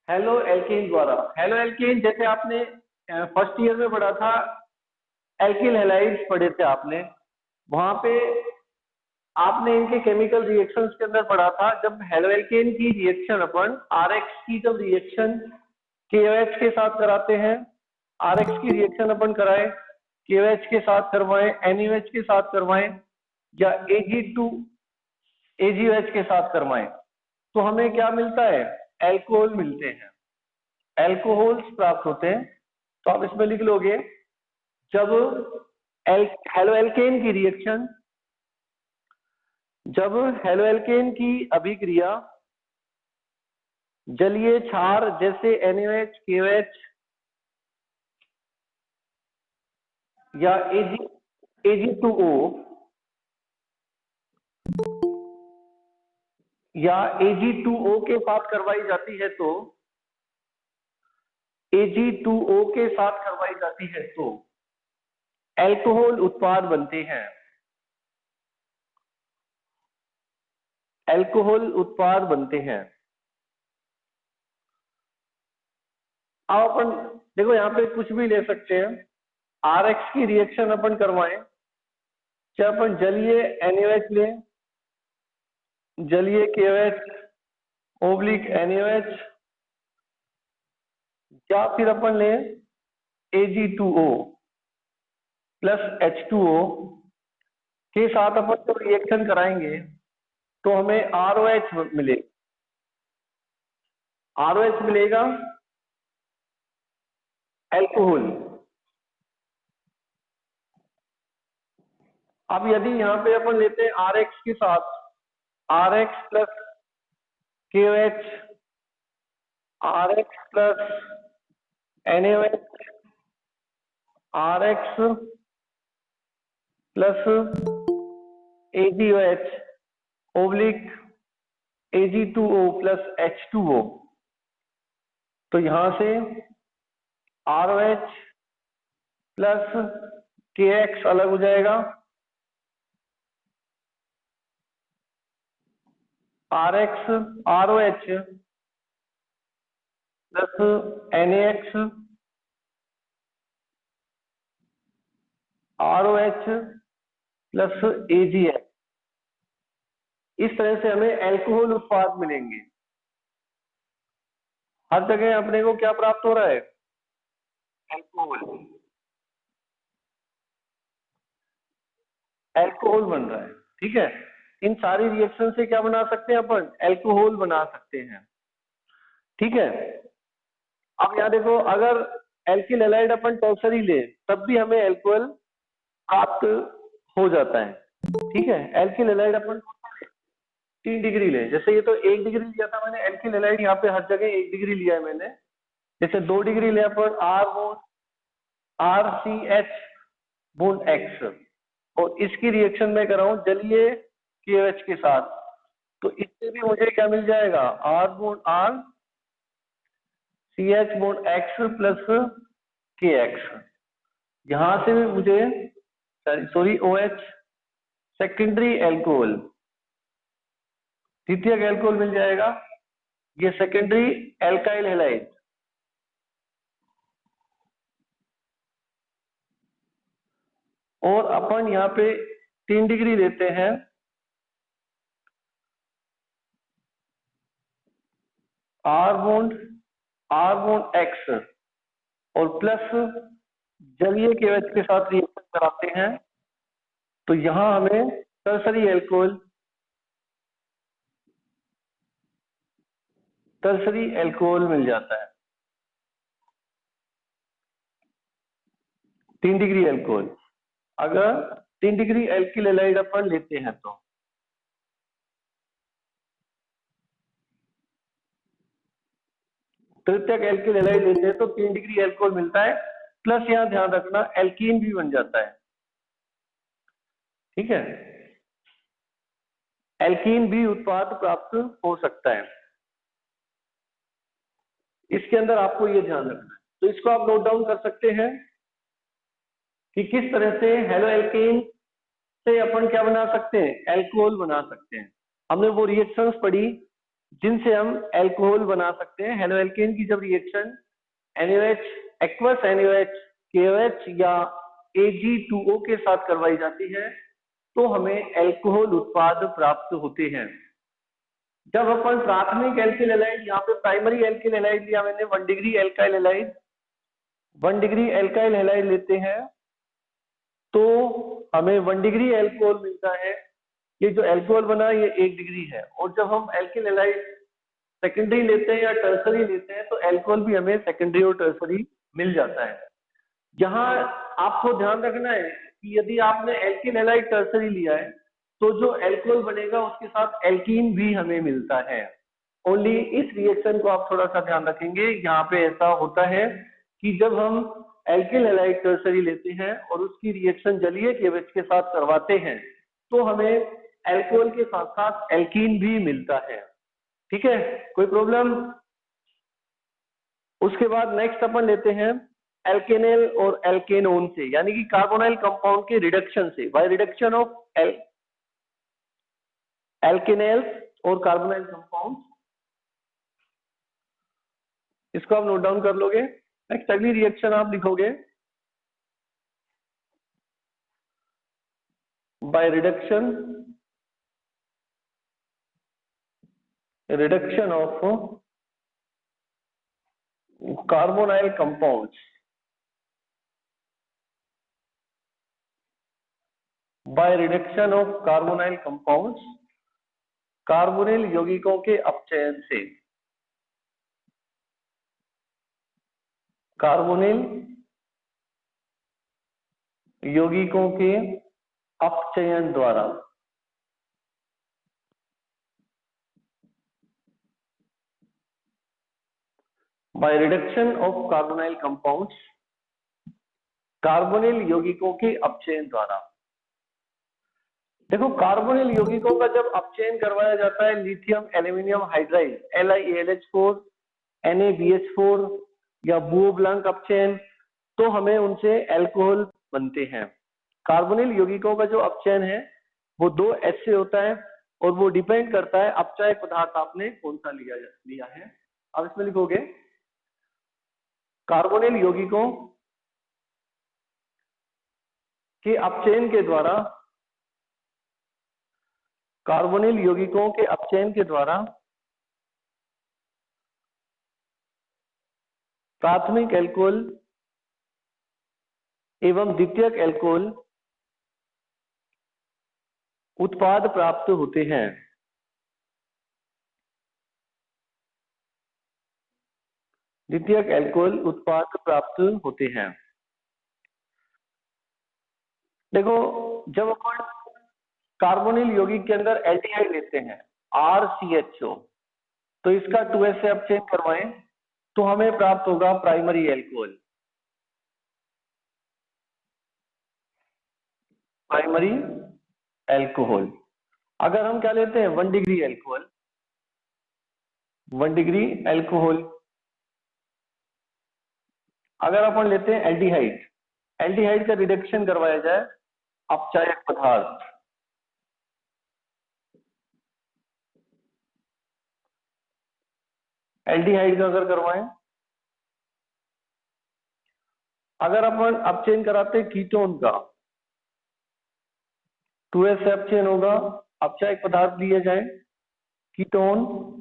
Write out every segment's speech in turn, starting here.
Halo alkane द्वारा। Halo alkane जैसे आपने फर्स्ट ईयर में पढ़ा था, एल्किल हैलाइड्स पढ़े थे आपने। वहां पे आपने इनके केमिकल रिएक्शंस के अंदर पढ़ा था, जब हेलो एल्केन की रिएक्शन अपन आरएक्स की जब रिएक्शन केओएच के साथ कराते हैं, आरएक्स की रिएक्शन अपन कराएं केओएच के साथ करवाएं, एनयूएच के साथ करवाएं या एजी2 एजीओएच के साथ करवाएं, तो हमें क्या मिलता है? एल्कोहल मिलते हैं, एल्कोहल्स प्राप्त होते हैं। तो आप इसमें लिख लोगे, जब हेलो एल्केन की रिएक्शन, जब हेलो एल्केन की अभिक्रिया जलीय क्षार जैसे NaOH, KOH या Ag2O या Ag2O के साथ करवाई जाती है, तो Ag2O के साथ करवाई जाती है तो एल्कोहल उत्पाद बनते हैं, एल्कोहल उत्पाद बनते हैं। अब अपन देखो यहाँ पे कुछ भी ले सकते हैं। आरएक्स की रिएक्शन अपन करवाएं, चाहे अपन जलीय NaOH लें, जलीय KOH ओब्लिक NaOH, या फिर अपन लें Ag2O प्लस H2O के साथ अपन जब रिएक्शन कराएंगे तो हमें ROH मिलेगा, ROH मिलेगा एल्कोहल। अब यदि यहाँ पे अपन लेते हैं RX के साथ RX plus KOH, RX plus NaOH, RX plus AgOH oblique Ag2O plus H2O, तो यहां से ROH प्लस KX अलग हो जाएगा, RX ROH plus NaX ROH plus AgH, इस तरह से हमें एल्कोहल उत्पाद मिलेंगे। हर जगह अपने को क्या प्राप्त हो रहा है? एल्कोहल, एल्कोहल बन रहा है। ठीक है, इन सारी रिएक्शन से क्या बना सकते हैं अपन? एल्कोहल बना सकते हैं। ठीक है, अब यहाँ देखो, अगर एल्किल हैलाइड अपन टर्सरी ले तब भी हमें एल्कोहल प्राप्त हो जाता है। ठीक है, एल्किल हैलाइड अपन 3 डिग्री ले, जैसे ये तो 1 डिग्री लिया था मैंने एल्किल हैलाइड, यहाँ पे हर जगह 1 डिग्री लिया है मैंने। जैसे 2 डिग्री ले अपन RCH बॉन्ड X, और इसकी रिएक्शन में कराऊं जलीय KOH के साथ, तो इससे भी मुझे क्या मिल जाएगा? R bond R CH bond X plus KX। यहां से भी मुझे सॉरी OH सेकेंडरी एल्कोहल, द्वितीयक एल्कोहल मिल जाएगा, ये सेकेंडरी एल्काइल हैलाइड। और अपन यहाँ पे 3 डिग्री लेते हैं, R बॉन्ड X और प्लस जलीय KOH के साथ रिएक्शन कराते हैं, तो यहां हमें टर्सरी एल्कोहल मिल जाता है, 3 डिग्री एल्कोहल। अगर 3 डिग्री एल्किल हैलाइड अपन लेते हैं तो तृतीयक एल्किल हैलाइड लेते हैं तो 3 डिग्री एल्कोहल मिलता है, प्लस यहां ध्यान रखना एल्कीन भी बन जाता है। ठीक है, एल्कीन भी उत्पाद प्राप्त हो सकता है, इसके अंदर आपको ये ध्यान रखना है। तो इसको आप नोट डाउन कर सकते हैं कि किस तरह से हेलो एल्केन से अपन क्या बना सकते हैं? एल्कोहल बना सकते हैं। हमने वो रिएक्शंस पढ़ी जिनसे हम एल्कोहल बना सकते हैं। हेलो एल्केन की जब reaction NaOH aqueous NaOH KOH या Ag2O के साथ करवाई जाती है तो हमें एल्कोहल उत्पाद प्राप्त होते हैं। जब अपन प्राथमिक एल्किल हैलाइड, यहाँ पे प्राइमरी एल्किल हैलाइड लिया मैंने 1 degree alkyl halide, 1 degree alkyl halide लेते हैं तो हमें 1 डिग्री एल्कोहल मिलता है। ये जो एल्कोहल बना ये 1 डिग्री है। और जब हम एल्किल हैलाइड सेकेंडरी लेते हैं या टर्सरी लेते हैं तो एल्कोहल भी हमें सेकेंडरी और टर्सरी मिल जाता है। यहाँ आपको ध्यान रखना है कि यदि आपने एल्किल हैलाइड टर्सरी लिया है तो जो एल्कोहल बनेगा उसके साथ एल्कीन भी हमें मिलता है। ओनली इस रिएक्शन को आप थोड़ा सा ध्यान रखेंगे। यहाँ पे ऐसा होता है कि जब हम एल्किल हैलाइड टर्सरी लेते हैं और उसकी रिएक्शन जलीय KOH के साथ करवाते हैं तो हमें एल्कोहल के साथ साथ एल्कीन भी मिलता है। ठीक है, कोई प्रॉब्लम? उसके बाद नेक्स्ट अपन लेते हैं एल्केनेल और एल्केनोन से, यानी कि कार्बोनाइल कंपाउंड के रिडक्शन से, बाय रिडक्शन ऑफ एल्केनेल्स और कार्बोनाइल कंपाउंड। इसको आप नोट डाउन कर लोगे। नेक्स्ट अगली रिएक्शन आप लिखोगे by reduction of carbonyl compounds by reduction of carbonyl compounds, carbonyl यौगिकों के अपचयन से, कार्बोनिल यौगिकों के अपचयन द्वारा। By reduction of carbonyl compounds, carbonyl यौगिकों के अपचयन द्वारा। देखो, कार्बोनिल यौगिकों का जब अपचयन करवाया जाता है lithium aluminium hydride LiAlH4 NaBH4 या बुओ ब्लैंक अपचयन, तो हमें उनसे एल्कोहल बनते हैं। कार्बोनिल यौगिकों का जो अपचयन है वो 2 H से होता है और वो डिपेंड करता है अपचायक पदार्थ आपने कौन सा लिया है। अब इसमें लिखोगे कार्बोनिल यौगिकों के अपचयन के द्वारा, कार्बोनिल यौगिकों के अपचयन के द्वारा प्राथमिक एल्कोहल एवं द्वितीयक एल्कोहल उत्पाद प्राप्त होते हैं। द्वितीयक एल्कोहल उत्पाद प्राप्त होते हैं। देखो, जब अपन कार्बोनिल यौगिक के अंदर एल्डिहाइड लेते हैं RCHO, तो इसका 2S से अपचयन करवाएं तो हमें प्राप्त होगा प्राइमरी एल्कोहल। Primary alcohol. अगर हम क्या लेते हैं 1 डिग्री एल्कोहल, 1 डिग्री एल्कोहल, अगर अपन लेते हैं एल्डिहाइड, एल्डिहाइड का रिडक्शन करवाया जाए अपचायक पदार्थ, एल्डिहाइड का अगर करवाएं, अगर अपन अपचयन कराते हैं कीटोन का 2S से अपचयन होगा, अपचायक पदार्थ लिए जाए कीटोन,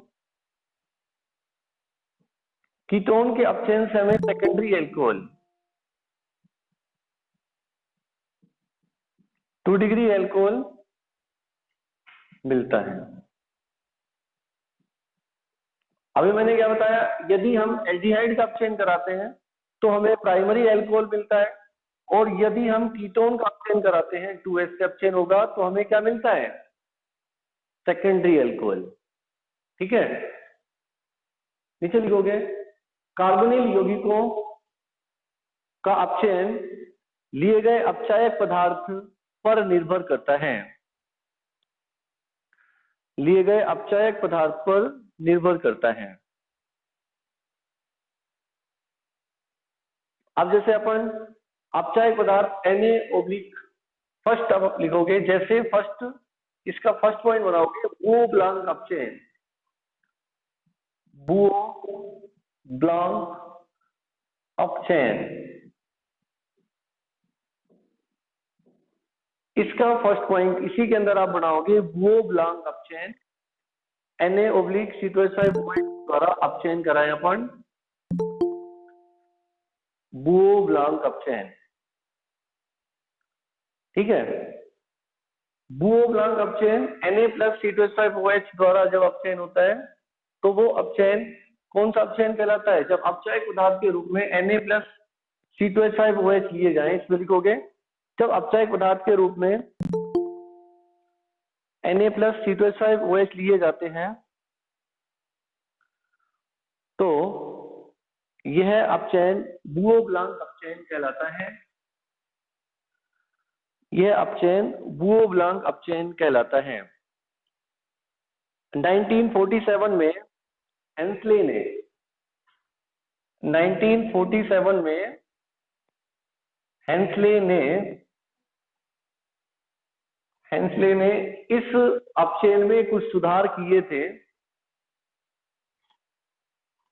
कीटोन के अपचयन से हमें सेकेंडरी एल्कोहल 2 डिग्री एल्कोहल मिलता है। अभी मैंने क्या बताया, यदि हम एल्डिहाइड का अपचयन कराते हैं तो हमें प्राइमरी एल्कोहल मिलता है और यदि हम कीटोन का अपचयन कराते हैं 2S से अपचयन होगा तो हमें क्या मिलता है? Secondary alcohol. ठीक है, नीचे लिखोगे कार्बोनिल यौगिकों का अपचयन लिए गए अपचायक पदार्थ पर निर्भर करता है, लिए गए अपचायक पदार्थ पर निर्भर करता है। अब जैसे अपन अपचायक पदार्थ Na- फर्स्ट अब लिखोगे, जैसे फर्स्ट इसका फर्स्ट पॉइंट बनाओगे वो ब्लैंक अपचयन, बुओ ब्लैंक अपचेन। इसका फर्स्ट पॉइंट इसी के अंदर आप बनाओगे, बुओ ब्लैंक अपचेन Na/C2H5OH द्वारा अपचयन कराए अपन बुओ ब्लैंक अपचयन। ठीक है, बुओ ब्लैंक अपचयन Na+C2H5OH द्वारा जब अपचयन होता है तो वो अपचयन कौन सा अपचयन कहलाता है? जब अपचायक पदार्थ के रूप में Na+C2H5OH लिए जाएं, इसमें लिखोगे जब अपचायक पदार्थ के रूप में Na+C2H5OH लिए जाते हैं तो यह अपचयन बुओ ब्लैंक अपचयन कहलाता है। यह अपचयन बुओ ब्लैंक अपचयन कहलाता है। 1947 में हेंसले ने 1947 में हेंसले ने इस अपचयन में कुछ सुधार किए थे।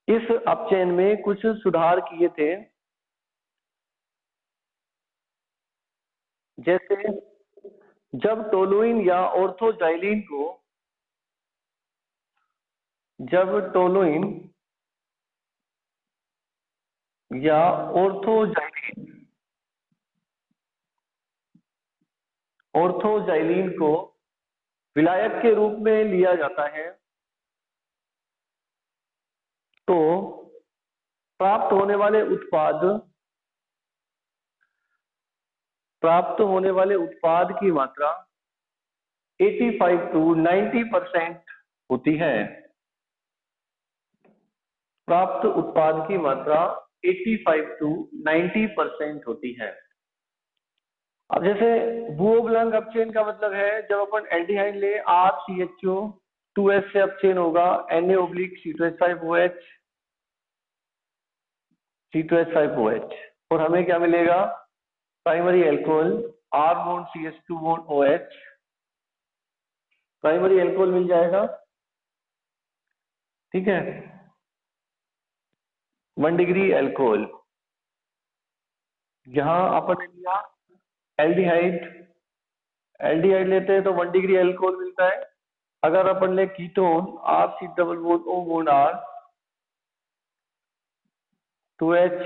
इस अपचयन में कुछ सुधार किए थे, जैसे जब टोलुइन या ऑर्थोजाइलिन को जब टोलुइन या ऑर्थोजाइलिन को विलायक के रूप में लिया जाता है तो प्राप्त होने वाले उत्पाद की मात्रा 85 to 90% होती है। प्राप्त उत्पाद की मात्रा 85 to 90% होती है। अब जैसे बुओ ब्लैंक अपचयन का मतलब है जब अपन एल्डिहाइड ले RCHO 2S से अपचयन होगा Na/C2H5OH और हमें क्या मिलेगा? Primary alcohol R-CH2OH primary alcohol मिल जाएगा। ठीक है, 1 डिग्री एल्कोहल। यहां अपन लिया एल्डिहाइड लेते हैं तो 1 डिग्री एल्कोहल मिलता है। अगर अपन ले कीटोन R-C-O-R 2H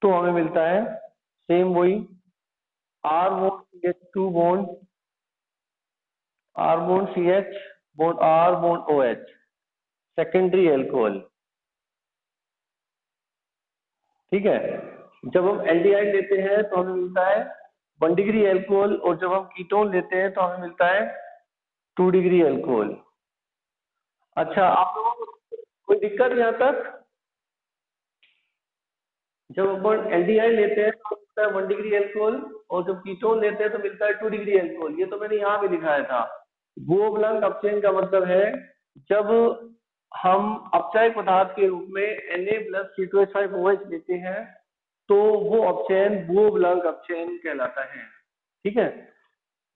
तो हमें मिलता है सेम वही R-CH2 R-CH सेकेंडरी एल्कोहल। ठीक है, जब हम एल्डिहाइड लेते हैं तो हमें मिलता है 1 डिग्री एल्कोहल और जब हम कीटोन लेते हैं तो हमें मिलता है 2 डिग्री एल्कोहल। अच्छा, आप लोगों को कोई दिक्कत यहां तक? जब अपन एल्डिहाइड लेते हैं तो मिलता है 1 डिग्री एल्कोहल और जब कीटोन लेते हैं तो मिलता है 2 डिग्री एल्कोहल। ये तो मैंने यहाँ भी लिखाया था। बुओ ब्लैंक अपचयन का मतलब है जब हम अपचायक पदार्थ के रूप में Na+C2H5OH लेते हैं तो वो अपचयन बुओ ब्लैंक अपचयन कहलाता है। ठीक है,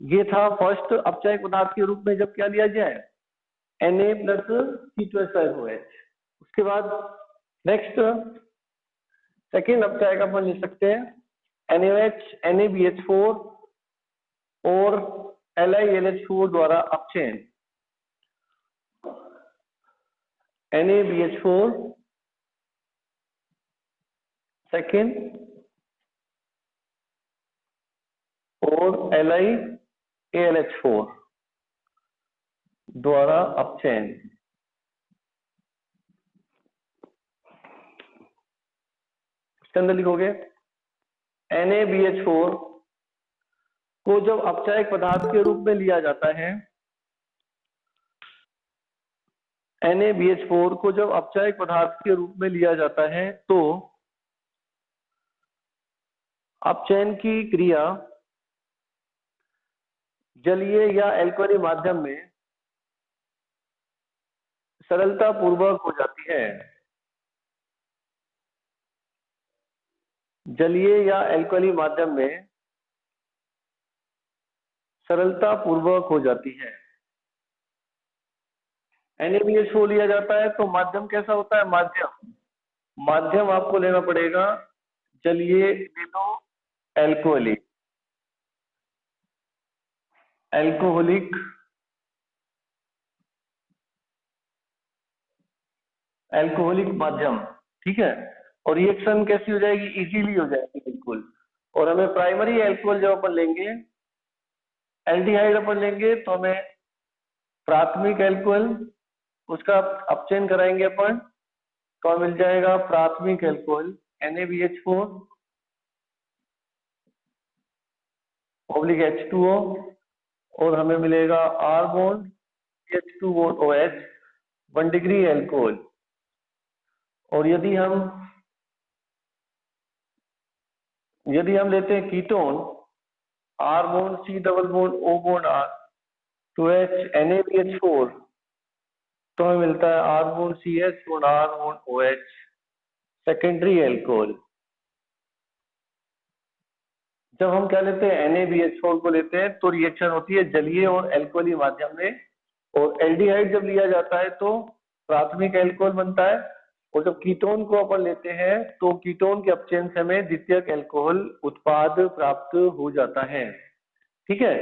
ये था फर्स्ट अपचायक पदार्थ के रूप में जब क्या लिया जाए Na+C2H5OH। उसके बाद नेक्स्ट सेकेंड अपचायक अपन ले सकते हैं NaOH NaBH4 और LiLH4 द्वारा अपचयन। NaBH4 सेकेंड और LiALH4 द्वारा अपचयन। इसके अंदर लिखोगे NaBH4 को जब अपचायक पदार्थ के रूप में लिया जाता है NaBH4 को जब अपचायक पदार्थ के रूप में लिया जाता है तो अपचयन की क्रिया जलीय या एल्कली माध्यम में सरलता पूर्वक हो जाती है। जलीय या एल्कली माध्यम में सरलता पूर्वक हो जाती है। NaBH4 लिया जाता है तो माध्यम कैसा होता है? माध्यम माध्यम आपको लेना पड़ेगा, चलिए ले लो एल्कोहलिक, एल्कोहलिक एल्कोहलिक माध्यम, ठीक है। और रिएक्शन कैसी हो जाएगी? इजीली हो जाएगी बिल्कुल। और हमें प्राइमरी एल्कोहल जब अपन लेंगे, एल्डिहाइड अपन लेंगे, तो हमें प्राथमिक एल्कोहल उसका अपचयन कराएंगे अपन, तो मिल जाएगा प्राथमिक एल्कोहल NaBH4 ऑब्लिक H2O, और हमें मिलेगा R bond H2 bond OH 1 degree alcohol. और यदि हम लेते हैं ketone, R bond C double bond O bond R 2H NaBH4, तो हमें मिलता है R bond CH bond R bond OH secondary alcohol. जब हम क्या लेते हैं? NaBH4 को लेते हैं तो रिएक्शन होती है जलीय और एल्कोहली माध्यम में, और एल्डिहाइड जब लिया जाता है तो प्राथमिक एल्कोहल बनता है, और जब कीटोन को अपन लेते हैं तो कीटोन के अपचयन से हमें द्वितीयक एल्कोहल उत्पाद प्राप्त हो जाता है, ठीक है।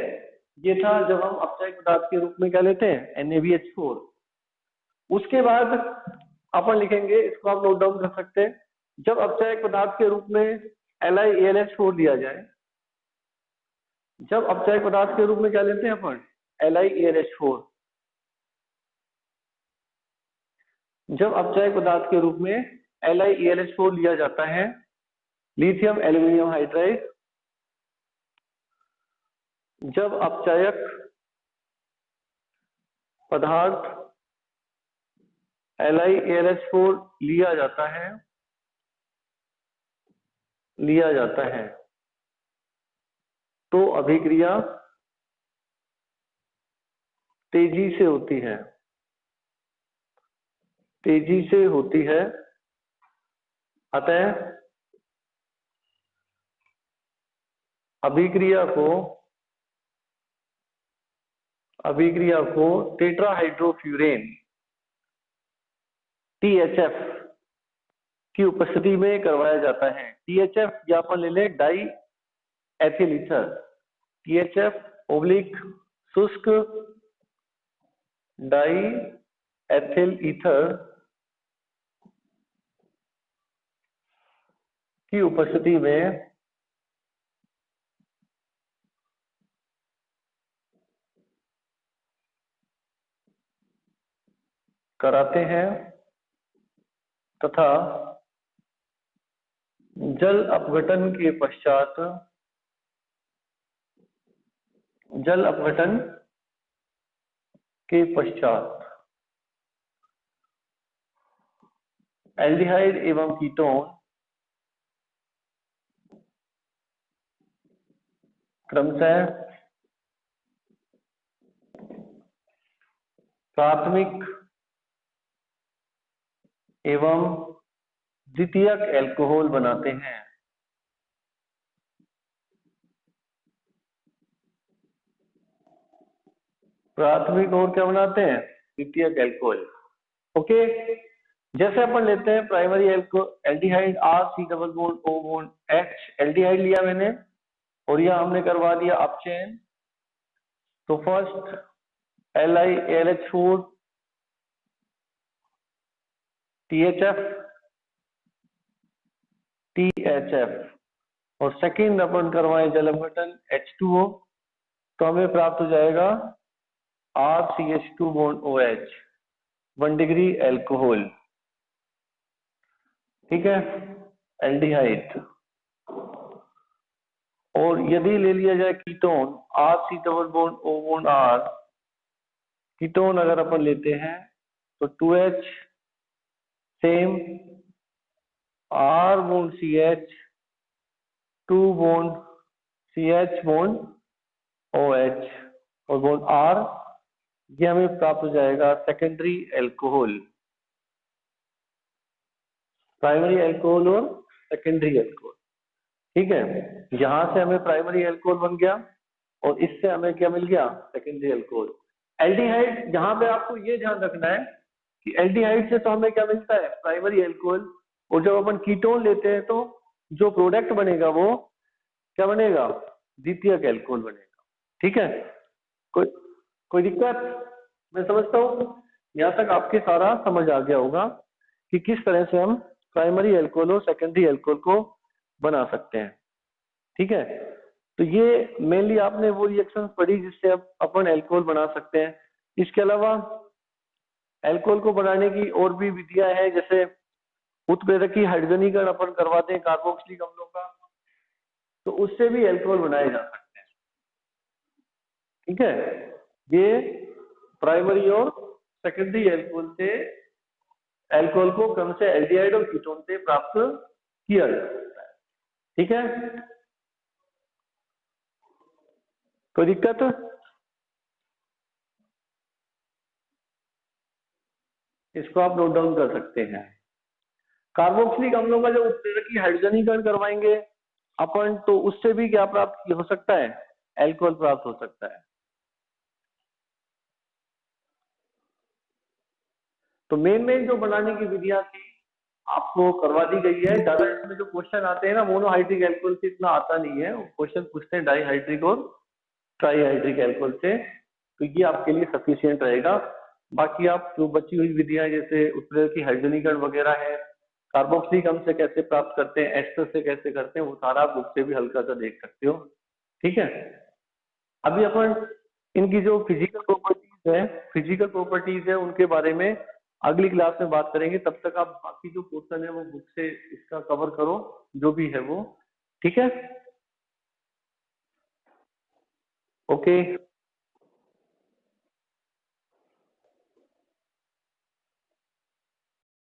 ये था जब हम अपचायक पदार्थ के रूप में क्या लेते हैं? NaBH4। उसके बाद अपन लिखेंगे, इसको आप नोट डाउन कर सकते हैं, जब अपचायक पदार्थ के रूप में LiAlH4 लिया जाए, जब अपचायक पदार्थ के रूप में क्या लेते हैं अपन? LiAlH4। जब अपचायक पदार्थ के रूप में LiAlH4 लिया जाता है, लिथियम एल्यूमिनियम हाइड्राइड, जब अपचायक पदार्थ LiAlH4 लिया जाता है तो अभिक्रिया तेजी से होती है, अतः अभिक्रिया को टेट्राहाइड्रोफ्यूरेन THF की उपस्थिति में करवाया जाता है। THF या अपन ले लें die ethyl ether, THF oblique शुष्क डाई एथिल ईथर की उपस्थिति में कराते हैं तथा जल अपघटन के पश्चात एल्डिहाइड एवं कीटोन क्रमशः प्राथमिक एवं द्वितीयक एल्कोहल बनाते हैं। प्राथमिक और क्या बनाते हैं? द्वितीयक एल्कोहल। ओके, जैसे अपन लेते हैं primary aldehyde R C double bond O bond H, aldehyde लिया मैंने और यह हमने करवा दिया अपचयन, तो फर्स्ट LiAlH4 THF और सेकंड अपन करवाएं जल अपघटन H2O, तो हमें प्राप्त हो जाएगा RCH2 bond OH 1 degree alcohol, ठीक है, एल्डिहाइड। और यदि ले लिया जाए ketone RC double bond O bond R, ketone अगर अपन लेते हैं तो 2H same R bond CH 2 bond CH bond OH और बॉन्ड R, ये हमें प्राप्त हो जाएगा सेकेंडरी एल्कोहल, प्राइमरी एल्कोहल और सेकेंडरी एल्कोहल, ठीक है। यहां से हमें प्राइमरी एल्कोहल बन गया और इससे हमें क्या मिल गया? Secondary alcohol. एल्डिहाइड, जहां पे आपको ये ध्यान रखना है कि एल्डिहाइड से तो हमें क्या मिलता है, प्राइमरी एल्कोहल, और जब अपन कीटोन लेते हैं तो जो प्रोडक्ट बनेगा वो क्या बनेगा, द्वितीयक एल्कोहल बनेगा। ठीक है, कोई कोई दिक्कत? मैं समझता हूँ यहाँ तक आपके सारा समझ आ गया होगा कि किस तरह से हम प्राइमरी एल्कोहल और सेकेंडरी एल्कोहल को बना सकते हैं। ठीक है, तो ये मेनली आपने वो रिएक्शंस पढ़ी जिससे अब अपन एल्कोहल बना सकते हैं। इसके अलावा एल्कोहल को बनाने की और भी विधियां हैं, जैसे उत्प्रेरकी हाइड्रोजनीकरण अपन करवाते हैं कार्बोक्सिलिक अम्लों का, तो उससे भी एल्कोहल बनाए जा सकते हैं। ठीक है, ये प्राइमरी और सेकेंडरी एल्कोहल से एल्कोहल को क्रम से एल्डिहाइड और कीटोन से प्राप्त किया जा सकता है। ठीक है, कोई दिक्कत? इसको आप नोट डाउन कर सकते हैं। कार्बोक्सिलिक अम्लों का जब उत्प्रेरकी हाइड्रोजनीकरण करवाएंगे अपन, तो उससे भी क्या प्राप्त हो सकता है, एल्कोहल प्राप्त हो सकता है। तो मेन जो बनाने की विधियां थी आपको करवा दी गई है। ज्यादा इसमें जो क्वेश्चन आते हैं ना, मोनोहाइड्रिक एल्कोहल से इतना आता नहीं है, वो क्वेश्चन पूछते हैं डाईहाइड्रिक और ट्राईहाइड्रिक एल्कोहल से, तो ये आपके लिए सफिशियंट रहेगा। बाकी आप जो बची हुई विधियां जैसे उत्प्रेरकी हाइड्रोजनीकरण वगैरह है, कार्बोक्सिलिक अम्ल से कैसे प्राप्त करते हैं, एस्टर से कैसे करते हैं, वो सारा आप बुक से भी हल्का सा देख सकते हो। ठीक है, अभी अपन इनकी जो फिजिकल प्रॉपर्टीज है उनके बारे में अगली क्लास में बात करेंगे। तब तक आप बाकी जो पोर्शन है वो बुक से इसका कवर करो, जो भी है वो। ठीक है, ओके।